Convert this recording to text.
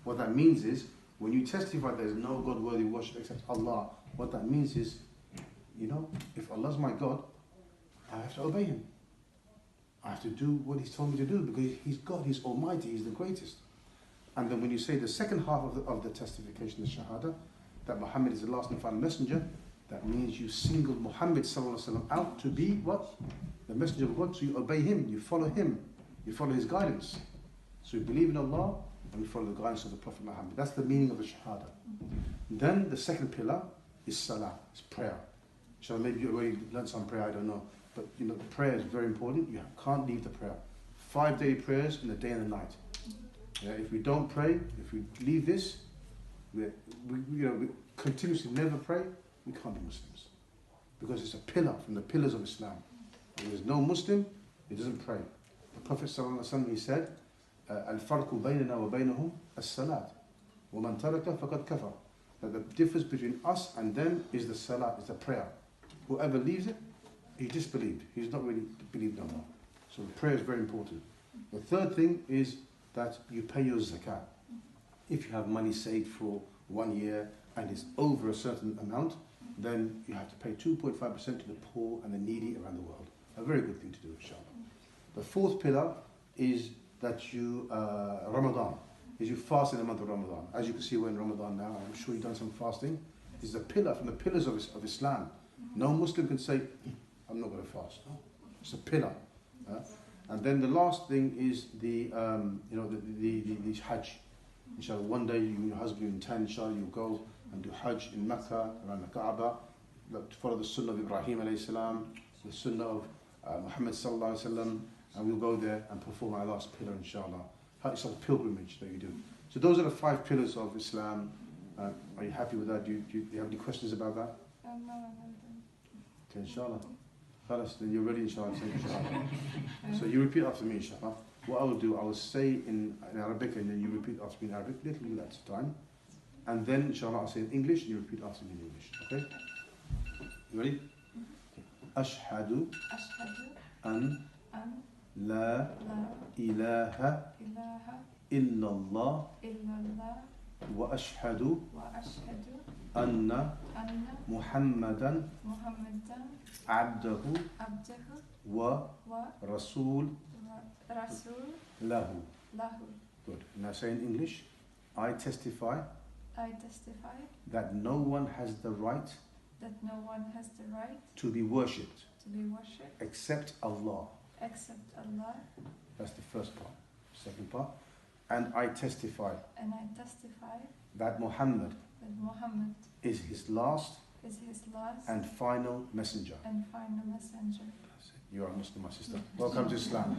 What that means is, when you testify there is no God worthy of worship except Allah, what that means is, you know, if Allah's my God, I have to obey Him. I have to do what He's told me to do because He's God, He's Almighty, He's the greatest. And then when you say the second half of the testification, the Shahadah, that Muhammad is the last and final messenger, that means you singled Muhammad out to be what? The messenger of God. So you obey him, you follow his guidance. So you believe in Allah and you follow the guidance of the Prophet Muhammad. That's the meaning of the Shahada. Then the second pillar is Salah, it's prayer. So maybe you already learned some prayer, I don't know. But you know, prayer is very important. You can't leave the prayer. 5 daily prayers in the day and the night. Yeah, if we don't pray, if we leave this, we continuously never pray, we can't be Muslims. Because it's a pillar from the pillars of Islam. If there's no Muslim, he doesn't pray. The Prophet ﷺ, he said, الْفَرْقُ بَيْنَنَا وَبَيْنَهُمْ الصَّلَاةِ وَمَنْ تَرَكَ فَقَدْ كَفَرَ. That the difference between us and them is the salah, is the prayer. Whoever leaves it, he disbelieved. He's not really believed in Allah. So prayer is very important. The third thing is that you pay your zakat. If you have money saved for 1 year and it's over a certain amount, then you have to pay 2.5% to the poor and the needy around the world. A very good thing to do, inshallah. The fourth pillar is that you, Ramadan, is you fast in the month of Ramadan. As you can see, we're in Ramadan now. I'm sure you've done some fasting. It's a pillar from the pillars of Islam. No Muslim can say, I'm not going to fast. No. It's a pillar. And then the last thing is the Hajj. Inshallah, one day you and your husband, you intend, inshallah, you go and do Hajj in Mecca, around the Kaaba, to follow the Sunnah of Ibrahim alayhi salam, the Sunnah of Muhammad sallallahu alayhi wasallam, and we'll go there and perform our last pillar, inshallah. It's like a pilgrimage that you do. So those are the 5 pillars of Islam. Are you happy with that? Do you have any questions about that? No. Okay, inshallah. Khalas, then you're ready, inshallah. So you repeat after me, inshallah. What I will do, I will say in Arabic and then you repeat after me in Arabic, little bit at a time. And then, inshallah, I'll say in English and you repeat after me in English. Okay? You ready? Ashhadu an la ilaha illallah wa ashhadu anna Muhammadan abdahu wa rasul lahu. Good. Now say in English, I testify that no one has the right to be worshipped except Allah. That's the first part. Second part. And I testify that Muhammad is his last and final messenger. You are a Muslim, my sister. Welcome to Islam.